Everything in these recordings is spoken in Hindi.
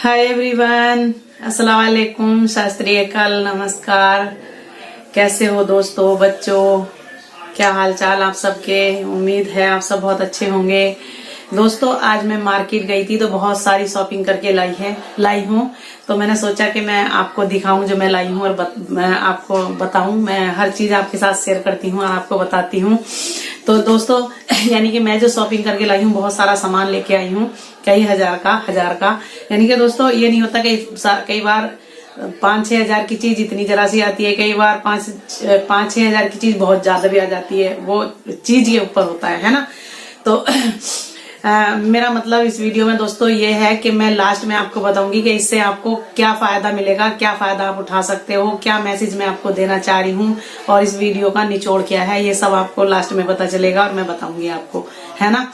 हाय एवरीवन, अस्सलाम वालेकुम, शास्त्रीय काल, नमस्कार। कैसे हो दोस्तों, बच्चों, क्या हाल चाल आप सबके। उम्मीद है आप सब बहुत अच्छे होंगे। दोस्तों, आज मैं मार्केट गई थी तो बहुत सारी शॉपिंग करके लाई हूँ। तो मैंने सोचा कि मैं आपको दिखाऊं जो मैं लाई हूँ और मैं आपको बताऊं। मैं हर चीज आपके साथ शेयर करती हूँ और आपको बताती हूँ। तो दोस्तों, यानी कि मैं जो शॉपिंग करके लाई हूँ, बहुत सारा सामान लेके आई हूँ, कई हजार का। यानी कि दोस्तों, ये नहीं होता कि कई बार 5-6 हजार की चीज इतनी जरा सी आती है, कई बार 5-6 हजार की चीज बहुत ज्यादा भी आ जाती है। वो चीज के ऊपर होता है ना। तो मेरा मतलब इस वीडियो में दोस्तों ये है कि मैं लास्ट में आपको बताऊंगी कि इससे आपको क्या फायदा मिलेगा, क्या फायदा आप उठा सकते हो, क्या मैसेज मैं आपको देना चाह रही हूँ और इस वीडियो का निचोड़ क्या है, ये सब आपको लास्ट में पता चलेगा और मैं बताऊंगी आपको, है ना।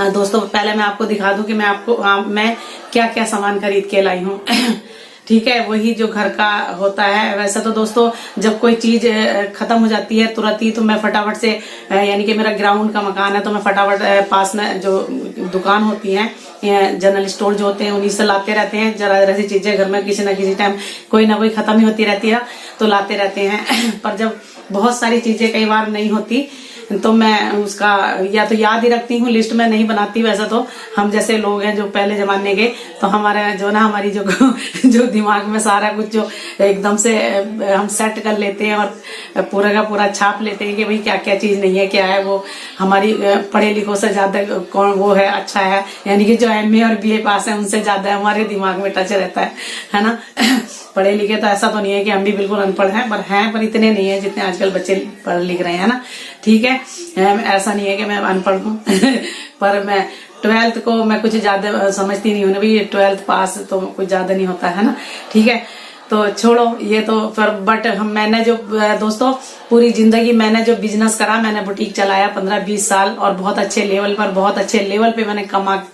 दोस्तों, पहले मैं आपको दिखा दूं कि मैं क्या क्या सामान खरीद के लाई हूँ। ठीक है, वही जो घर का होता है। वैसे तो दोस्तों, जब कोई चीज खत्म हो जाती है तुरंत ही, तो मैं फटाफट से, यानी कि मेरा ग्राउंड का मकान है, तो मैं फटाफट पास में जो दुकान होती है, जनरल स्टोर जो होते हैं, उन्हीं से लाते रहते हैं। जरा जरा सी चीजें घर में किसी न किसी टाइम कोई ना कोई खत्म ही होती रहती है, तो लाते रहते हैं। पर जब बहुत सारी चीजें कई बार नहीं होती तो मैं उसका या तो याद ही रखती हूँ, लिस्ट में नहीं बनाती। वैसे तो हम जैसे लोग हैं जो पहले जमाने के, तो हमारे जो ना हमारी जो दिमाग में सारा कुछ जो एकदम से हम सेट कर लेते हैं और पूरा का पूरा छाप लेते हैं कि भाई क्या क्या चीज नहीं है, क्या है वो। हमारी पढ़े लिखों से ज्यादा कौन वो है अच्छा है, यानी कि जो MA और BA पास है उनसे ज्यादा हमारे दिमाग में टच रहता है ना। पढ़े लिखे तो ऐसा तो नहीं है कि हम भी बिल्कुल अनपढ़ हैं, पर इतने नहीं है जितने आजकल बच्चे पढ़ लिख रहे हैं ना। ठीक है, ऐसा नहीं है कि मैं अनपढ़ हूँ। पर मैं 12th को मैं कुछ ज्यादा समझती नहीं हूँ ना भाई, 12th पास तो कुछ ज्यादा नहीं होता है ना। ठीक है, तो छोड़ो ये तो। पर बट मैंने जो दोस्तों पूरी जिंदगी मैंने जो बिजनेस करा, मैंने बुटीक चलाया 15-20 साल और बहुत अच्छे लेवल पे मैंने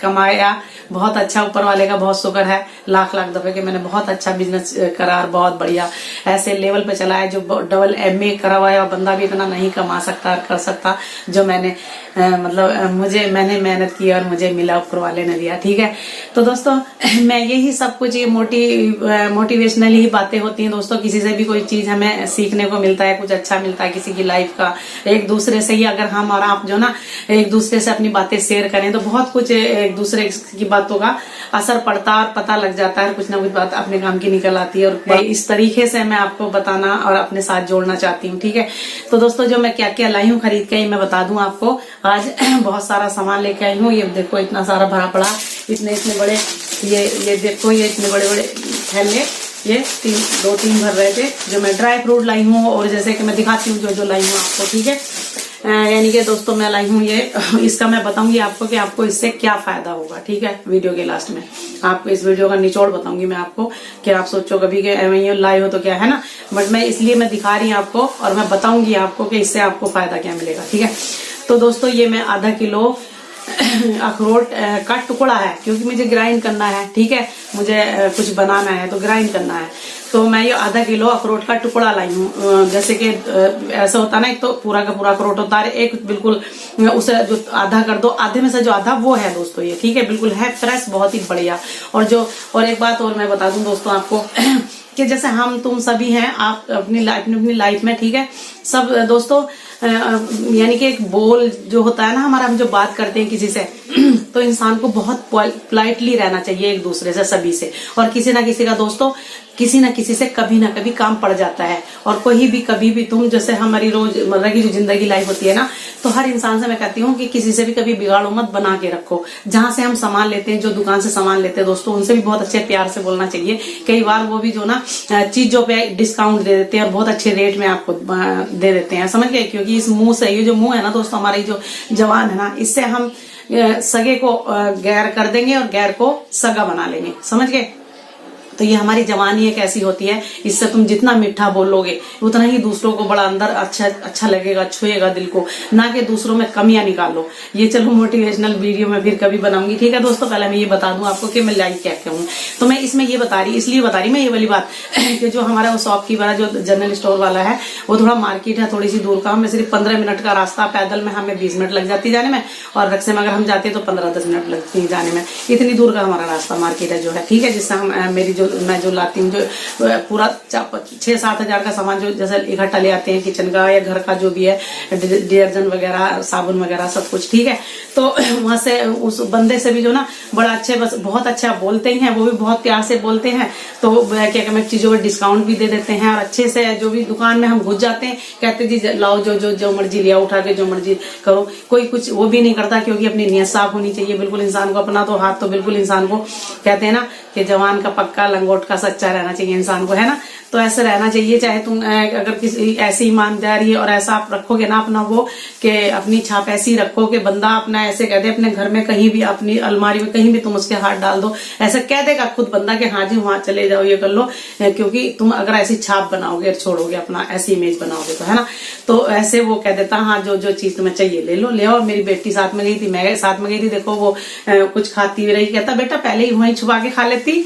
कमाया। बहुत अच्छा, ऊपर वाले का बहुत शुक्र है, लाख दफे के मैंने बहुत अच्छा बिजनेस करा और बहुत बढ़िया ऐसे लेवल पे चलाया जो डबल MA करा हुआ है और बंदा भी इतना नहीं कमा सकता और कर सकता जो मैंने मैंने मेहनत की और मुझे मिला, ऊपर वाले ने दिया। ठीक है, तो दोस्तों मैं यही सब कुछ ये मोटिवेशनल ही बातें होती हैं दोस्तों। किसी से भी कोई चीज हमें सीखने को मिलता है, कुछ अच्छा मिलता है किसी की लाइफ का। एक दूसरे से ही अगर हम और आप जो ना एक दूसरे से अपनी बातें शेयर करें तो बहुत कुछ एक दूसरे की बातों का असर पड़ता है और पता लग जाता है, कुछ ना कुछ बात अपने काम की निकल आती है। और इस तरीके से मैं आपको बताना और अपने साथ जोड़ना चाहती हूँ। ठीक है, तो दोस्तों जो मैं क्या क्या लाई हूँ खरीद के, मैं बता दूं आपको। आज बहुत सारा सामान लेके आई हूँ। ये देखो इतना सारा भरा पड़ा, इतने बड़े, ये देखो, ये इतने बड़े बड़े थैले, ये 2-3 भर रहे थे जो मैं ड्राई फ्रूट लाई हूँ। और जैसे कि मैं दिखाती हूँ जो लाई हूँ आपको। ठीक है, यानी कि दोस्तों मैं लाई हूँ ये, इसका मैं बताऊंगी आपको कि आपको इससे क्या फायदा होगा। ठीक है, वीडियो के लास्ट में आपको इस वीडियो का निचोड़ बताऊंगी मैं आपको, कि आप सोचो कभी कि ये लाई हो तो क्या है ना। बट मैं इसलिए मैं दिखा रही हूँ आपको और मैं बताऊंगी आपको कि इससे आपको फायदा क्या मिलेगा। ठीक है, तो दोस्तों ये मैं आधा किलो अखरोट का टुकड़ा है, क्योंकि मुझे ग्राइंड करना है। ठीक है, मुझे कुछ बनाना है तो ग्राइंड करना है, तो मैं ये आधा किलो अखरोट का टुकड़ा लाई हूँ। जैसे कि ऐसा होता है ना, एक तो पूरा का पूरा अखरोट होता है, एक बिल्कुल उसे जो आधा कर दो, आधे में से जो आधा वो है दोस्तों ये। ठीक है, बिल्कुल है फ्रेश, बहुत ही बढ़िया। और एक बात और मैं बता दूं दोस्तों आपको, कि जैसे हम तुम सभी हैं, आप अपनी लाइफ में, ठीक है, सब दोस्तों, यानी कि एक बोल जो होता है ना हमारा, हम जो बात करते हैं किसी से, तो इंसान को बहुत पोलाइटली रहना चाहिए एक दूसरे से, सभी से। और किसी ना किसी का दोस्तों, किसी ना किसी से कभी ना कभी काम पड़ जाता है। और कोई भी कभी भी, तुम जैसे हमारी रोजमर्रा की जो जिंदगी लाइफ होती है ना, तो हर इंसान से मैं कहती हूँ कि किसी से भी कभी बिगाड़ो मत, बना के रखो। जहां से हम सामान लेते हैं, जो दुकान से सामान लेते हैं दोस्तों, उनसे भी बहुत अच्छे प्यार से बोलना चाहिए। कई बार वो भी जो ना चीजों पे डिस्काउंट दे देते हैं और बहुत अच्छे रेट में आपको दे देते हैं, समझ गए। क्योंकि इस मुंह से, ये जो मुंह है ना दोस्तों, हमारी जो जवान है ना, इससे हम सगे को गैर कर देंगे और गैर को सगा बना लेंगे, समझ गए। तो ये हमारी जवानी एक ऐसी होती है, इससे तुम जितना मीठा बोलोगे उतना ही दूसरों को बड़ा अंदर अच्छा लगेगा, छुएगा दिल को, ना कि दूसरों में कमियां निकालो। ये चलो मोटिवेशनल वीडियो में फिर कभी बनाऊंगी, ठीक है दोस्तों। पहले मैं ये बता दूं आपको कि मैं लाइक क्या कहूँ। तो मैं इसमें ये बता रही, इसलिए बता रही मैं ये वाली बात कि जो हमारा वो शॉपकीपर है, जो जनरल स्टोर वाला है, वो थोड़ा मार्केट है थोड़ी सी दूर का, हमें सिर्फ 15 मिनट का रास्ता, पैदल में हमें 20 मिनट लग जाती जाने में, और रक्से में अगर हम जाते तो 15-10 मिनट लगती जाने में। इतनी दूर का हमारा रास्ता मार्केट है जो है, ठीक है। जिससे हम मेरी मैं जो लाती हूँ, जो पूरा 6-7 हजार का सामान जो जैसे इकट्ठा ले आते हैं, किचन का या घर का जो भी है, डिटर्जेंट वगैरह, साबुन वगैरह सब कुछ, ठीक है। तो वहां से उस बंदे से भी जो ना बड़ा अच्छे, बस बहुत अच्छा बोलते ही हैं, वो भी बहुत प्यार से बोलते हैं। तो क्या कहते हैं, चीजों पर डिस्काउंट भी दे देते हैं, और अच्छे से जो भी दुकान में हम घुस जाते हैं, कहते जी लाओ जो मर्जी लिया, उठा के जो मर्जी करो, कोई कुछ वो भी नहीं करता, क्योंकि अपनी नियत साफ होनी चाहिए बिल्कुल इंसान को। अपना तो हाथ तो बिल्कुल इंसान को, कहते हैं ना कि जवान का पक्का, लंगोट का सच्चा रहना चाहिए इंसान को, है ना। तो ऐसे रहना चाहिए, चाहे तुम अगर किसी ऐसी ईमानदारी और ऐसा आप रखोगे ना अपना वो, कि अपनी छाप ऐसी रखो कि बंदा अपना ऐसे कह दे, अपने घर में कहीं भी, अपनी अलमारी में कहीं भी तुम उसके हाथ डाल दो, ऐसा कह देगा खुद बंदा कि हाँ जी वहां चले जाओ, ये कर लो, क्योंकि तुम अगर ऐसी छाप बनाओगे, छोड़ोगे अपना, ऐसी इमेज बनाओगे तो, है ना। तो ऐसे वो कह देता हाँ जो चीज तुम्हें चाहिए ले लो, ले आओ। मेरी बेटी साथ में गई थी, मैं साथ में गई थी, देखो वो कुछ खाती हुई रही, कहता बेटा पहले ही वहीं छुपा के खा लेती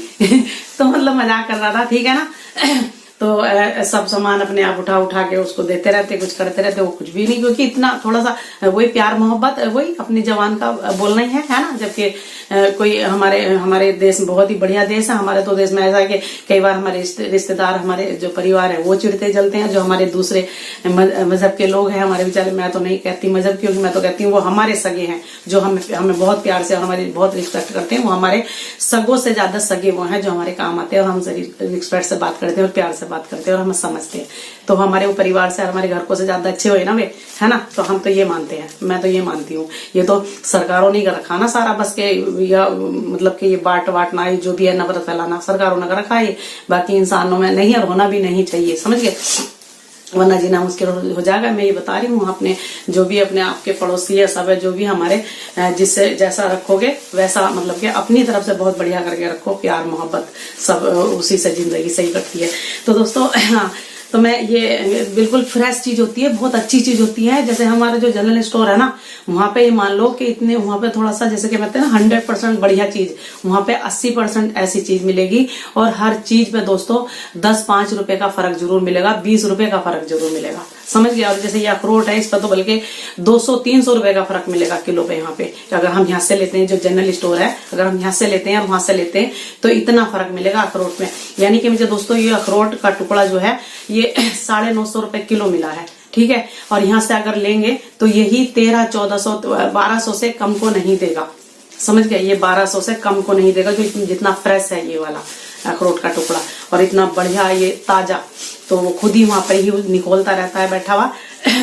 तो मतलब मजाक कर रहा था, ठीक है ना। तो सब सामान अपने आप उठा के उसको देते रहते, कुछ करते रहते, वो कुछ भी नहीं, क्योंकि इतना थोड़ा सा वही प्यार मोहब्बत, वही अपनी जवान का बोलना ही है ना। जबकि कोई हमारे देश बहुत ही बढ़िया देश है। हमारे तो देश में ऐसा है कि कई बार हमारे रिश्तेदार, हमारे जो परिवार है वो चिढ़ते जलते हैं, जो हमारे दूसरे मजहब के लोग हैं, हमारे बेचारे, मैं तो नहीं कहती मजहब, क्योंकि मैं तो कहती हूँ वो हमारे सगे हैं, जो हमें बहुत प्यार से और हमारी बहुत रिस्पेक्ट करते हैं। वो हमारे सगों से ज्यादा सगे वो हैं, जो हमारे काम आते हैं और हमसे रिस्पेक्ट से बात करते हैं और प्यार से बात करते हैं और हमें समझते हैं। तो हमारे वो परिवार से, हमारे घर को से ज्यादा अच्छे हुए ना वे, है ना। तो हम तो ये मानते हैं, मैं तो ये मानती हूँ। ये तो सरकारों ने कर रखा ना सारा, बस के या मतलब कि ये बांटना, जो भी है नफरत फैलाना, सरकारों ने कर रखा है। बाकी इंसानों में नहीं, और होना भी नहीं चाहिए, समझ गए, वरना जीना मुश्किल हो जाएगा। मैं ये बता रही हूँ, अपने जो भी अपने आपके पड़ोसी है सब है, जो भी हमारे, जिससे जैसा रखोगे वैसा, मतलब कि अपनी तरफ से बहुत बढ़िया करके रखो, प्यार मोहब्बत सब, उसी से जिंदगी सही कटती है। तो दोस्तों हाँ, तो मैं ये बिल्कुल फ्रेश चीज होती है, बहुत अच्छी चीज होती है। जैसे हमारा जो जनरल स्टोर है ना, वहां पे मान लो कि इतने, वहां पे थोड़ा सा जैसे कि कहते हैं ना 100% बढ़िया चीज, वहां पे 80% ऐसी चीज मिलेगी। और हर चीज पे दोस्तों 10-5 रुपए का फर्क जरूर मिलेगा, 20 रुपए का फर्क जरूर मिलेगा, समझ गया। और जैसे ये अखरोट है, इस पर तो बल्कि 200-300 रुपए का फर्क मिलेगा किलो पे यहाँ पे। अगर हम यहाँ से लेते हैं, जो जनरल स्टोर है, अगर हम यहाँ से लेते हैं और वहां से लेते हैं, तो इतना फर्क मिलेगा अखरोट में। यानी कि मुझे दोस्तों ये अखरोट का टुकड़ा जो है, ये 950 रुपए किलो मिला है, ठीक है। और यहाँ से अगर लेंगे तो यही 1300-1400 1200 से कम को नहीं देगा, समझ गए। ये 1200 से कम को नहीं देगा, जो जितना फ्रेश है ये वाला अखरोट का टुकड़ा, और इतना बढ़िया ये ताजा। तो वो खुद ही वहां पर ही निकोलता रहता है बैठा हुआ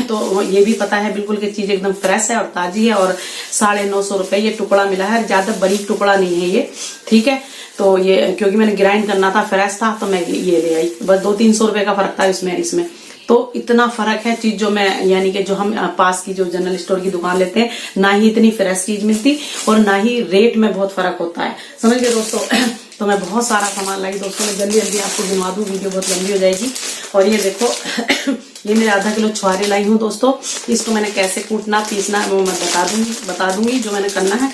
तो ये भी पता है बिल्कुल कि चीज एकदम फ्रेश है और ताजी है। और 950 रुपए ये टुकड़ा मिला है, ज्यादा बारीक टुकड़ा नहीं है ये, ठीक है। तो ये क्योंकि मैंने ग्राइंड करना था, फ्रेश था, तो मैं ये ले आई। बस 200-300 रुपए का फर्क था इसमें। तो इतना फर्क है चीज, जो मैं यानी कि जो हम पास की जो जनरल स्टोर की दुकान लेते हैं, ना ही इतनी फ्रेश चीज मिलती और ना ही रेट में बहुत फर्क होता है, समझ गए दोस्तों। तो मैं बहुत सारा सामान लाई दोस्तों, मैं जल्दी आपको गिनवा दूं, वीडियो बहुत लंबी हो जाएगी। और ये देखो ये मेरे आधा किलो छुहारे लाई हूँ दोस्तों। इसको मैंने कैसे कूटना पीसना वो मैं बता दूंगी जो मैंने करना है।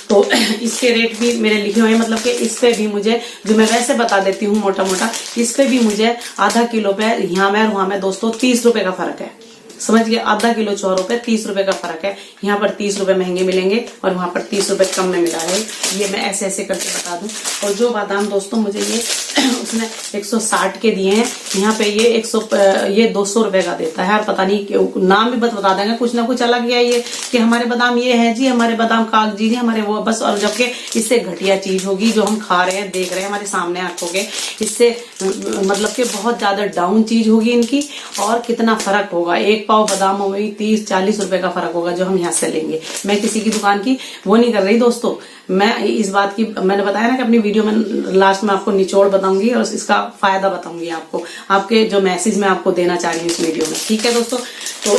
तो इसके रेट भी मेरे लिखे हुए हैं, मतलब कि इस पे भी मुझे, जो मैं वैसे बता देती हूँ मोटा मोटा, इस पे भी मुझे आधा किलो पे यहाँ में और वहां में दोस्तों 30 रुपए का फर्क है, समझ गए। आधा किलो छुहारों पे 30 रुपए का फर्क है। यहाँ पर 30 रुपए महंगे मिलेंगे और वहां पर 30 रुपए कम में मिला है। ये मैं ऐसे करके बता दूं। और जो बादाम दोस्तों मुझे ये उसने 160 के दिए हैं, यहाँ पे ये 200 रुपए का देता है। और पता नहीं नाम भी बता देंगे, कुछ ना कुछ अलग है ये, कि हमारे बादाम ये है जी, हमारे बादाम कागजी जी, हमारे वो बस। और जबकि इससे घटिया चीज होगी जो हम खा रहे हैं, देख रहे हैं हमारे सामने आंखों के, इससे मतलब कि बहुत ज्यादा डाउन चीज होगी इनकी। और कितना फर्क होगा, एक पाव बादामों में 30-40 रुपए का फर्क होगा जो हम यहाँ से लेंगे। मैं किसी की दुकान की वो नहीं कर रही दोस्तों, मैं इस बात की, मैंने बताया ना कि अपनी वीडियो में लास्ट में आपको निचोड़ बताऊंगी और इसका फायदा बताऊंगी आपको, आपके जो मैसेज मैं आपको देना चाह रही हूँ इस वीडियो में, ठीक है दोस्तों। तो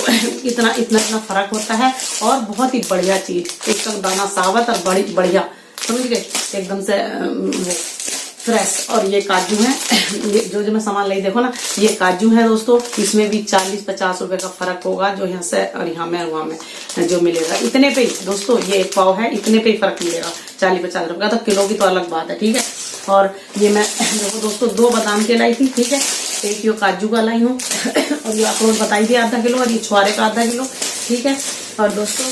इतना फर्क होता है। और बहुत ही बढ़िया चीज, एकदम दाना सावत और बढ़िया, समझ गए, एकदम से फ्रेश। और ये काजू है, ये जो मैं सामान लाई देखो ना, ये काजू है दोस्तों। इसमें भी 40-50 रुपए का फर्क होगा, जो यहाँ से और यहाँ में वहां में जो मिलेगा इतने पे ही दोस्तों। ये एक पाव है, इतने पे ही फर्क मिलेगा, 40-50 रुपए का। तो किलो की तो अलग बात है, ठीक है। और ये मैं देखो दोस्तों 2 बादाम के लाई थी, ठीक है। एक ये काजू का लाई हूँ और ये अखरोट बताई थी आधा किलो, और ये छुआरे का आधा किलो, ठीक है। और दोस्तों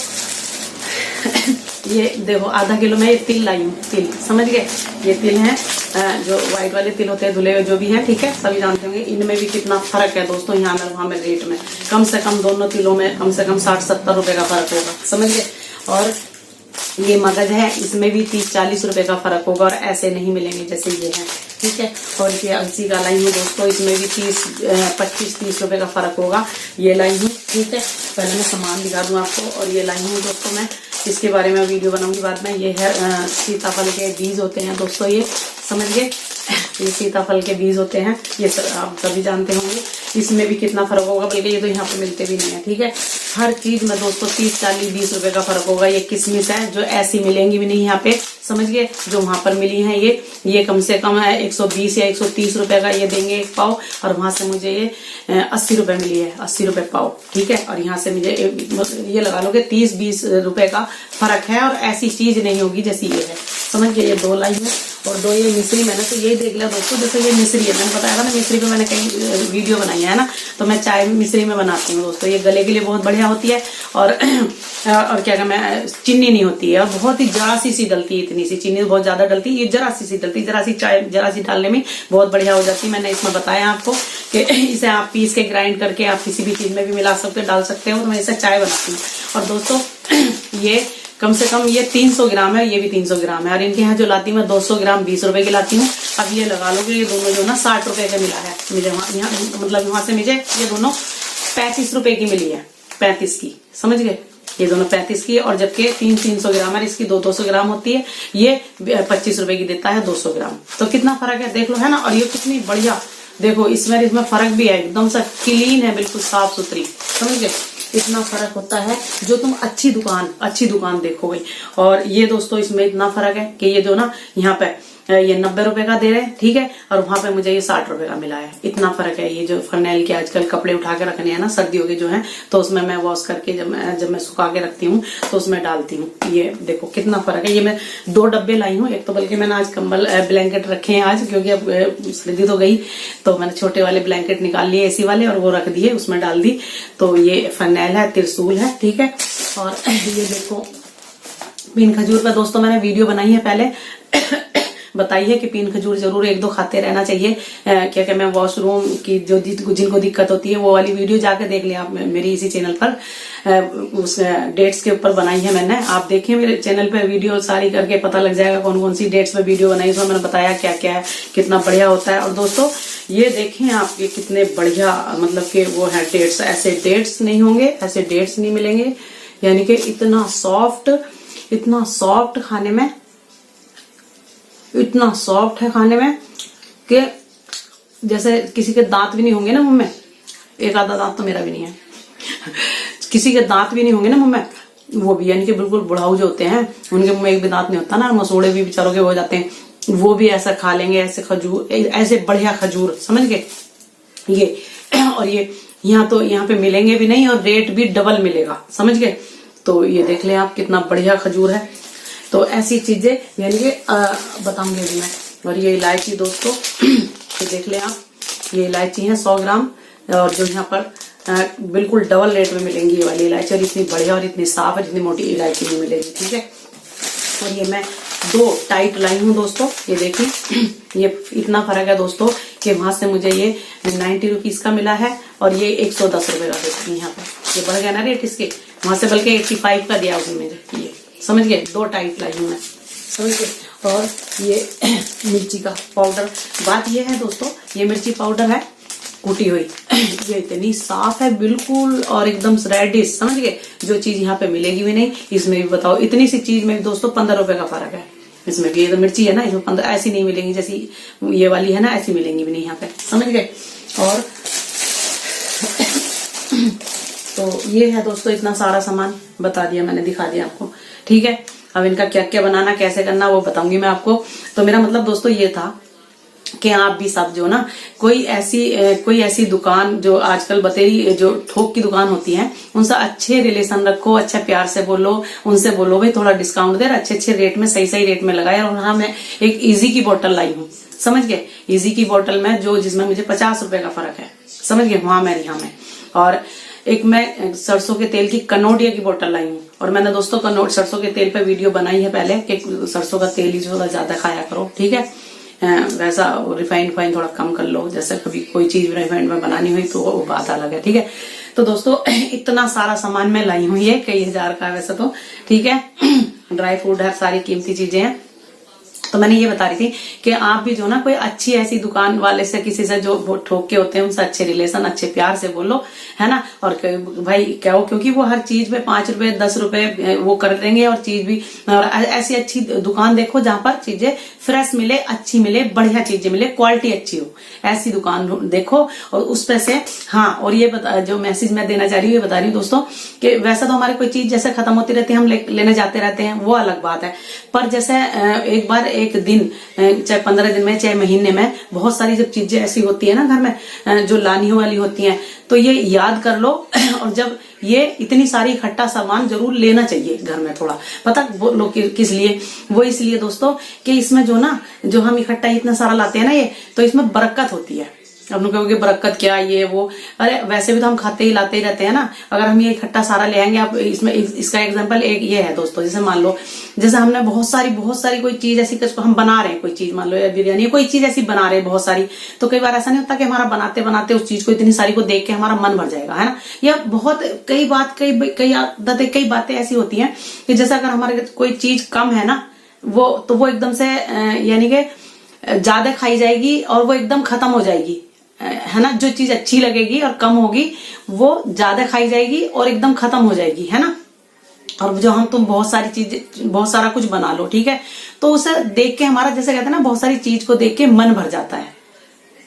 ये देखो आधा किलो में ये तिल लाई हूँ, तिल समझ गए। ये तिल है जो व्हाइट वाले तिल होते हैं, धुले हुए जो भी है, ठीक है, सभी जानते होंगे। इनमें भी कितना फर्क है दोस्तों, यहाँ में वहां में रेट में कम से कम दोनों तिलों में कम से कम 60-70 रुपए का फर्क होगा, समझ गए। और ये मगज है, इसमें भी 30-40 रुपए का फर्क होगा, और ऐसे नहीं मिलेंगे जैसे ये है, ठीक है। और ये अलसी का लाई हूँ दोस्तों, इसमें भी 25-30 रुपए का फर्क होगा। ये लाई हूँ, ठीक है। पहले मैं सामान दिखा दूं आपको। और ये लाई हूँ दोस्तों मैं, इसके बारे में वीडियो बनाऊंगी बाद में। ये है सीताफल के बीज होते हैं दोस्तों, ये समझ गए। ये सीताफल के बीज होते हैं, ये आप सभी जानते होंगे। इसमें भी कितना फर्क होगा, बल्कि ये तो यहाँ पे मिलते भी नहीं है, ठीक है। हर चीज में दोस्तों 30-40-20 रुपए का फर्क होगा। ये किशमिश है जो ऐसी मिलेंगी भी नहीं यहाँ पे, समझ गए। जो वहां पर मिली है ये कम से कम है 120 या 130 रुपए का ये देंगे एक पाव। और वहां से मुझे ये 80 रुपए मिली है, 80 रुपए पाव, ठीक है। और यहाँ से मुझे ये लगा लो कि 30-20 रुपए का फर्क है। और ऐसी चीज नहीं होगी जैसी ये है, समझ गए। ये 2 लाई है और 2 ये मिश्री। मैंने तो यही देख लिया दोस्तों, जैसे ये मिश्री है, मैंने बताया था ना मिश्री पे मैंने कई वीडियो बनाई है ना। तो मैं चाय मिश्री में बनाती हूँ दोस्तों, ये गले के लिए बहुत बढ़िया होती है। और क्या कहते हैं, चीनी नहीं होती है, और बहुत ही जरा सी डलती है, इतनी सी चीनी बहुत ज्यादा डलती है, ये जरा सी डलती है। जरा सी चाय जरा सी डालने में बहुत बढ़िया हो जाती है। मैंने इसमें बताया आपको कि इसे आप पीस के ग्राइंड करके आप किसी भी चीज में भी मिला सकते हो, डाल सकते हो। तो मैं इसे चाय बनाती हूँ। और दोस्तों ये कम से कम ये 300 ग्राम है, ये भी 300 ग्राम है। और इनके यहाँ जो लाती हूँ मैं 200 ग्राम 20 रुपए की लाती हूँ। अब ये लगा लो कि ये दोनों जो ना 60 रुपए का मिला है मुझे, यहाँ मतलब वहां से मुझे ये दोनों 35 रुपए की मिली है, 35 की, समझ गए। ये दोनों 35 की, और जबकि 300 ग्राम है, इसकी 200 ग्राम होती है, ये 25 रुपए की देता है 200 ग्राम। तो कितना फर्क है देख लो, है ना। और ये कितनी बढ़िया देखो, इसमें फर्क भी है, एकदम सा क्लीन है, बिल्कुल साफ सुथरी, समझ गए। इतना फर्क होता है जो तुम अच्छी दुकान देखोगे। और ये दोस्तों इसमें इतना फर्क है कि ये जो ना यहाँ पे ये 90 रुपए का दे रहे हैं, ठीक है। और वहां पे मुझे ये 60 रुपए का मिला है, इतना फर्क है। ये जो फरनैल के आजकल कपड़े उठा के रखने हैं ना सर्दियों के जो है, तो उसमें मैं वॉश करके जब मैं सुखा के रखती हूँ तो उसमें डालती हूँ। ये देखो कितना फर्क है। ये मैं 2 डब्बे लाई हूँ, एक तो बल्कि मैंने आज कंबल ब्लैंकेट रखे हैं आज, क्योंकि अब सर्दी तो गई, तो मैंने छोटे वाले ब्लैंकेट निकाल लिए एसी वाले और वो रख दिए, उसमें डाल दी। तो ये फरनैल है, त्रिशूल है, ठीक है। और ये देखो पीन खजूर पे दोस्तों मैंने वीडियो बनाई है पहले बताई है कि पीन खजूर जरूर 1-2 खाते रहना चाहिए। क्या क्या मैं वॉशरूम की जो जिनको दिक्कत होती है वो वाली वीडियो जाके देख लिया आप मेरी इसी चैनल पर। उस डेट्स के ऊपर बनाई है मैंने, आप देखें मेरे चैनल पे वीडियो सारी करके पता लग जाएगा कौन कौन सी डेट्स पे वीडियो बनाई। उसमें मैंने बताया क्या क्या है, कितना बढ़िया होता है। और दोस्तों ये देखें आप, ये कितने बढ़िया मतलब कि वो है डेट्स, ऐसे डेट्स नहीं होंगे, ऐसे डेट्स नहीं मिलेंगे। यानी कि इतना सॉफ्ट खाने में, इतना सॉफ्ट है खाने में कि जैसे किसी के दांत भी नहीं होंगे ना मुंह में, एक आधा दांत तो मेरा भी नहीं है किसी के दांत भी नहीं होंगे ना मुंह में, वो भी यानी कि बिल्कुल बुढ़ाऊ जो होते हैं उनके मुंह में एक भी दांत नहीं होता ना, मसूड़े भी बेचारों के हो जाते हैं, वो भी ऐसा खा लेंगे। ऐसे खजूर, ऐसे बढ़िया खजूर, समझ गए ये। और ये यहाँ पे मिलेंगे भी नहीं, और रेट भी डबल मिलेगा, समझ गए। तो ये देख लें आप कितना बढ़िया खजूर है। तो ऐसी चीजें यानी कि बताऊंगी अभी मैं। और ये इलायची दोस्तों ये देख लें आप, ये इलायची है 100 ग्राम, और जो यहाँ पर बिल्कुल डबल रेट में मिलेंगी ये वाली इलायची। और इतनी बढ़िया और इतनी साफ है, जितनी मोटी इलायची नहीं मिलेगी, ठीक है। और ये मैं 2 टाइट लाई हूँ दोस्तों, ये देखिए ये इतना फर्क है दोस्तों कि वहां से मुझे ये 90 रुपीज का मिला है, और ये 110 रुपए का देती है। यहाँ पे ये बढ़ गया ना रेट इसके, वहां से बल्कि 85 का दिया उसने मुझे, ये समझ गए। 2 टाइट लाई हूँ मैं, समझ गए। और ये मिर्ची का पाउडर, बात ये है दोस्तों, ये मिर्ची पाउडर है कूटी हुई ये इतनी साफ है बिल्कुल, और एकदम रेडिश, समझ गए। जो चीज यहाँ पे मिलेगी भी नहीं इसमें भी, बताओ इतनी सी चीज में भी दोस्तों 15 रुपए का फर्क है इसमें भी। ये तो मिर्ची है ना, इसमें 15 ऐसी नहीं मिलेंगी जैसी ये वाली है ना, ऐसी मिलेंगी भी नहीं यहाँ पे, समझ गए। और तो ये है दोस्तों, इतना सारा सामान बता दिया मैंने, दिखा दिया आपको, ठीक है। अब इनका क्या क्या बनाना, कैसे करना वो बताऊंगी मैं आपको। तो मेरा मतलब दोस्तों ये था कि आप भी सब जो ना कोई ऐसी दुकान जो आजकल बतेरी जो थोक की दुकान होती है, उनसे अच्छे रिलेशन रखो, अच्छा प्यार से बोलो, उनसे बोलो भाई थोड़ा डिस्काउंट दे, अच्छे रेट में सही रेट में लगाए। और हाँ, मैं एक इजी की बोतल लाई हूँ, समझ गए, इजी की बोतल में जो जिसमें मुझे 50 रुपए का फर्क है, समझ गए, वहां मैं यहाँ में। और एक मैं सरसों के तेल की कनोडिया की बोतल लाई हूँ। और मैंने दोस्तों सरसों के तेल पे वीडियो बनाई है पहले कि सरसों का तेल ही थोड़ा ज्यादा खाया करो, ठीक है। वैसा रिफाइंड थोड़ा कम कर लो, जैसे कभी कोई चीज रिफाइंड में बनानी हुई तो वो बात अलग है, ठीक है। तो दोस्तों इतना सारा सामान मैं लाई हूँ, ये कई हजार का है वैसे तो, ठीक है। ड्राई फ्रूट है, सारी कीमती चीजें हैं। तो मैंने ये बता रही थी कि आप भी जो ना कोई अच्छी ऐसी दुकान वाले से, किसी से जो ठोक के होते हैं, उनसे अच्छे रिलेशन, अच्छे प्यार से बोलो, है ना। और भाई क्या हो, क्योंकि वो हर चीज में 5 रुपए 10 रुपए वो कर देंगे। और चीज भी, और ऐसी अच्छी दुकान देखो जहां पर चीजें फ्रेश मिले, अच्छी मिले, बढ़िया चीजें मिले, क्वालिटी अच्छी हो, ऐसी दुकान देखो और उस पे से। हाँ, और ये जो मैसेज मैं देना चाह रही हूँ, ये बता रही हूँ दोस्तों कि वैसे तो हमारी कोई चीज जैसे खत्म होती रहती है, हम लेने जाते रहते हैं, वो अलग बात है। पर जैसे एक बार एक दिन, चाहे 15 दिन में, चाहे महीने में, बहुत सारी जब चीजें ऐसी होती है ना घर में जो लानी वाली होती हैं, तो ये याद कर लो। और जब ये इतनी सारी इकट्ठा सामान जरूर लेना चाहिए घर में थोड़ा, पता बोलो किस लिए, वो इसलिए दोस्तों कि इसमें जो ना, जो हम इकट्ठा इतना सारा लाते हैं ना, ये तो इसमें बरकत होती है। अब लोग कहोगे बरकत क्या, ये वो, अरे वैसे भी तो हम खाते ही लाते ही रहते हैं ना। अगर हम ये इकट्ठा सारा ले आएंगे, आप इसमें इसका एग्जांपल एक ये है दोस्तों, जैसे मान लो, जैसे हमने बहुत सारी कोई चीज ऐसी हम बना रहे हैं, कोई चीज मान लो या बिरयानी, कोई चीज ऐसी बना रहे हैं बहुत सारी, तो कई बार ऐसा नहीं होता कि हमारा बनाते बनाते उस चीज को, इतनी सारी को देख के हमारा मन भर जाएगा, है ना। या बहुत कई बातें ऐसी होती हैं कि जैसे अगर हमारे कोई चीज कम है ना, वो एकदम से यानी कि ज्यादा खाई जाएगी और वो एकदम खत्म हो जाएगी, है ना। जो चीज अच्छी लगेगी और कम होगी, वो ज्यादा खाई जाएगी और एकदम खत्म हो जाएगी, है ना। और जो तुम बहुत सारी चीजें, बहुत सारा कुछ बना लो, ठीक है, तो उसे देख के हमारा, जैसे कहते हैं ना, बहुत सारी चीज को देख के मन भर जाता है।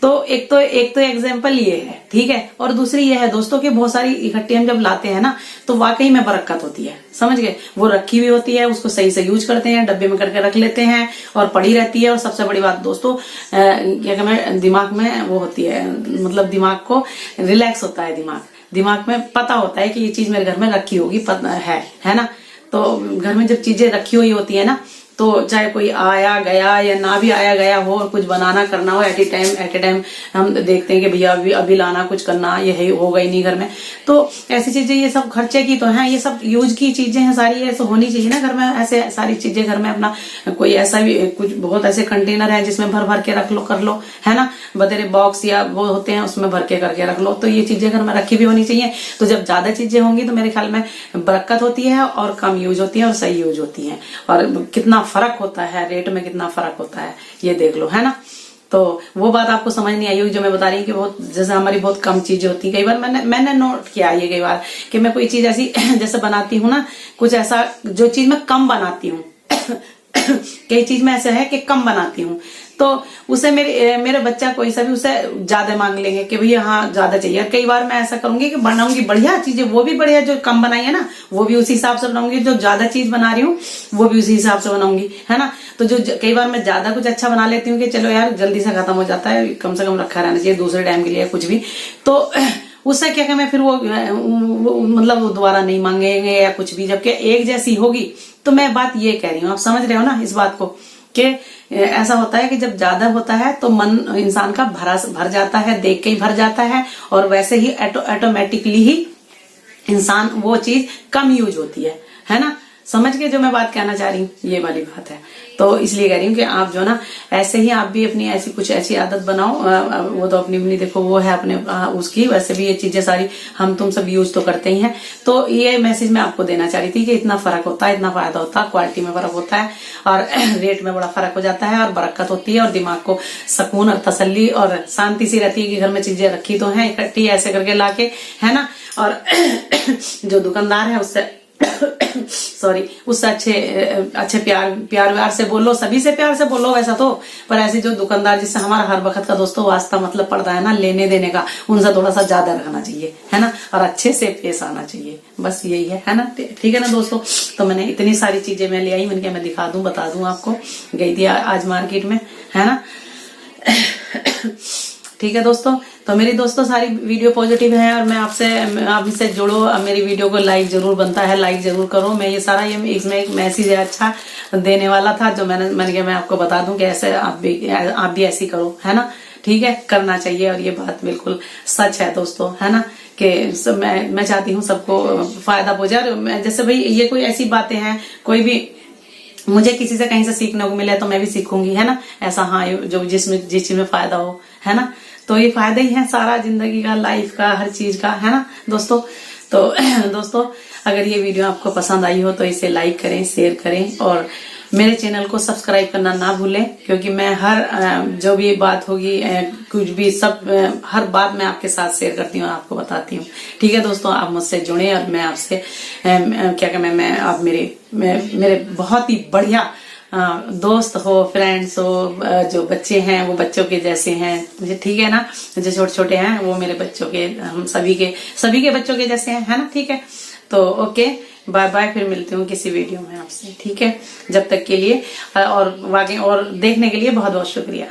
तो एक तो एग्जाम्पल ये है, ठीक है। और दूसरी ये है दोस्तों कि बहुत सारी इकट्ठी हम जब लाते हैं ना, तो वाकई में बरकत होती है, समझ गए। वो रखी हुई होती है, उसको सही से यूज करते हैं, डब्बे में करके रख लेते हैं और पड़ी रहती है। और सबसे बड़ी बात दोस्तों, क्या कहते, दिमाग में वो होती है, मतलब दिमाग को रिलैक्स होता है, दिमाग में पता होता है कि ये चीज मेरे घर में रखी होगी, है ना। तो घर में जब चीजें रखी हुई होती है ना, तो चाहे कोई आया गया या ना भी आया गया हो, और कुछ बनाना करना हो, एट ए टाइम हम देखते हैं कि भैया अभी लाना, कुछ करना, ये होगा ही नहीं घर में। तो ऐसी चीजें, ये सब खर्चे की तो है, ये सब यूज की चीजें हैं सारी, ऐसे होनी चाहिए ना घर में। ऐसे सारी चीजें घर में अपना कोई ऐसा भी, कुछ बहुत ऐसे कंटेनर है जिसमें भर के रख लो, कर लो, है ना। बतेरे बॉक्स या वो होते हैं, उसमें भर के करके रख लो। तो ये चीजें घर में रखी भी होनी चाहिए। तो जब ज्यादा चीजें होंगी तो मेरे ख्याल में बरकत होती है, और कम यूज होती है और सही यूज होती है। और कितना फर्क होता है, रेट में कितना फर्क होता है, ये देख लो, है ना। तो वो बात आपको समझ नहीं आई होगी जो मैं बता रही हूँ कि बहुत, जैसे हमारी बहुत कम चीजें होती है। कई बार मैंने नोट किया ये कई बार कि मैं कोई चीज ऐसी जैसे बनाती हूँ ना, कुछ ऐसा जो चीज मैं कम बनाती हूँ कई चीज में ऐसा है कि कम बनाती हूँ, तो उसे मेरे बच्चा कोई सा भी उसे ज्यादा मांग लेंगे कि भैया हाँ ज्यादा चाहिए। कई बार मैं ऐसा करूंगी कि बनाऊंगी बढ़िया चीजें, वो भी बढ़िया, जो कम बनाई है ना वो भी उसी हिसाब से बनाऊंगी, जो ज्यादा चीज बना रही हूँ वो भी उसी हिसाब से बनाऊंगी, है ना। तो जो कई बार मैं ज्यादा कुछ अच्छा बना लेती हूँ कि चलो यार जल्दी से खत्म हो जाता है, कम से कम रखा रहना चाहिए दूसरे टाइम के लिए कुछ भी, तो उससे क्या क्या मैं फिर वो मतलब वो दोबारा नहीं मांगेंगे या कुछ भी, जबकि एक जैसी होगी। तो मैं बात ये कह रही हूँ, आप समझ रहे हो ना इस बात को, कि ऐसा होता है कि जब ज्यादा होता है तो मन इंसान का भर जाता है, देख के ही भर जाता है, और वैसे ही ऑटोमेटिकली ही इंसान वो चीज कम यूज होती है ना। समझ के जो मैं बात कहना चाह रही हूँ, ये वाली बात है। तो इसलिए कह रही हूँ कि आप जो ना ऐसे ही आप भी अपनी ऐसी कुछ ऐसी आदत बनाओ, वो तो अपनी देखो वो है अपने उसकी, वैसे भी ये चीजें सारी हम तुम सब यूज तो करते ही हैं। तो ये मैसेज मैं आपको देना चाह रही थी कि इतना फर्क होता है, इतना फायदा होता है, क्वालिटी में फर्क होता है और रेट में बड़ा फर्क हो जाता है, और बरकत होती है, और दिमाग को सुकून और तसल्ली और शांति सी रहती है कि घर में चीजें रखी तो है इकट्ठी ऐसे करके लाके, है ना। और जो दुकानदार है उससे सॉरी उससे अच्छे प्यार से बोलो, सभी से प्यार से बोलो वैसा तो, पर ऐसे जो दुकानदार जिससे हमारा हर वक्त का दोस्तों वास्ता मतलब पड़ता है ना लेने देने का, उनसे थोड़ा सा ज्यादा रखना चाहिए, है ना, और अच्छे से पेश आना चाहिए, बस यही है ना। ठीक है ना दोस्तों। तो मैंने इतनी सारी चीजें मैं ले आई, मैंने कहा मैं दिखा दूं, बता दूं आपको। गई थी आज मार्केट में, है ना। ठीक है दोस्तों, तो मेरी दोस्तों सारी वीडियो पॉजिटिव है और मैं आप इससे जुड़ो, मेरी वीडियो को लाइक जरूर बनता है, लाइक जरूर करो। मैं ये सारा इसमें एक मैसेज है अच्छा देने वाला था, जो मैंने कहा मैं आपको बता दूं कि ऐसे आप भी ऐसी करो, है ना। ठीक है, करना चाहिए और ये बात बिल्कुल सच है दोस्तों, है ना, कि मैं चाहती हूँ सबको फायदा पहुंचे। और जैसे भाई ये कोई ऐसी बातें हैं, कोई भी मुझे किसी से कहीं से सीखने को मिले तो मैं भी सीखूंगी, है ना। ऐसा हाँ, जो जिस चीज में फायदा हो, है ना, तो ये फायदा ही है सारा जिंदगी का, लाइफ का, हर चीज का, है ना दोस्तों। तो दोस्तों अगर ये वीडियो आपको पसंद आई हो तो इसे लाइक करें, शेयर करें और मेरे चैनल को सब्सक्राइब करना ना भूलें, क्योंकि मैं हर जो भी बात होगी, कुछ भी सब हर बात मैं आपके साथ शेयर करती हूँ, आपको बताती हूँ। ठीक है दोस्तों, आप मुझसे जुड़े और मैं आपसे क्या कहना, मैं आप मेरे बहुत ही बढ़िया दोस्त हो, फ्रेंड्स हो, जो बच्चे हैं वो बच्चों के जैसे हैं, ठीक है ना। जो छोटे छोटे हैं वो मेरे बच्चों के, हम सभी के बच्चों के जैसे हैं, है ना। ठीक है, तो ओके, बाय बाय, फिर मिलती हूँ किसी वीडियो में आपसे। ठीक है, जब तक के लिए और देखने के लिए बहुत बहुत शुक्रिया।